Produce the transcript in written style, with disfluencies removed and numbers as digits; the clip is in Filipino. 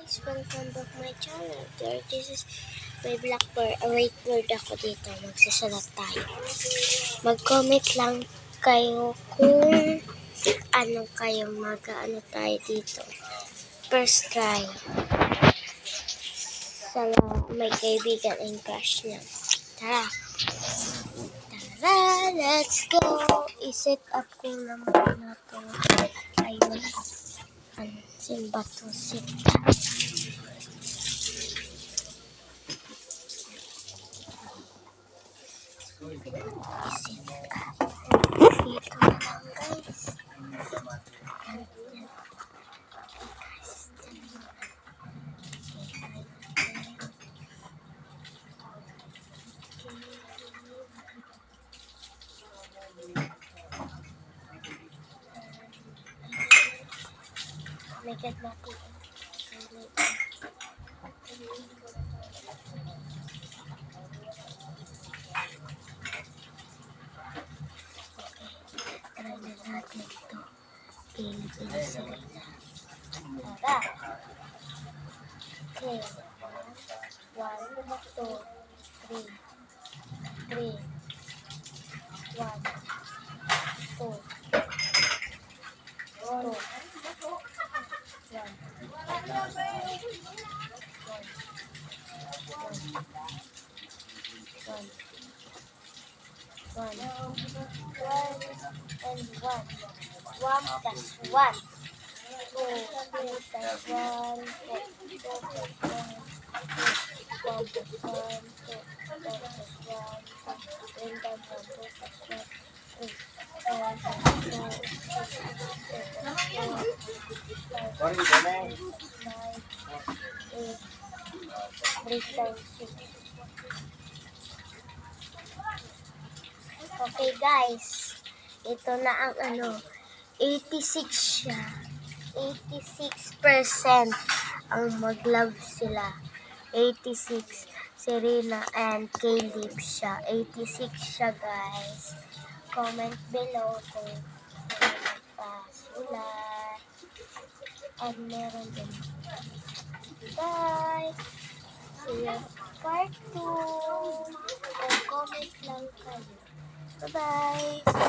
guys, welcome back my channel. This is my Blackbird. Wait word ako dito. Magsasalat tayo. Mag-comment lang kayo kung ano kayo mag-ano tayo dito. First try. Sana may kaibigan and crush niya. Tara. Tara, let's go. I-set up ko naman na to. Ayun. Simba to set up. Dito na lang guys. Naked natin. Try na natin ito. Pili-pili sila. Tara. Okay. 1, 2, 3. 3. 1, 2. 2. 1 and 1. 1 plus 1. 2 plus 1. 2 plus 1. 1 plus 1. 2 plus 1. 3 plus 1. 2 plus 1. 3. 4 plus 2. 3 times 6. Okay guys, ito na ang 86 siya. 86% ang mag-love sila. 86. Serena and Caleb siya. 86 siya guys. Comment below kung magpasulat. At meron din. Bye! See you part 2. Comment lang kayo. Bye-bye! Bye!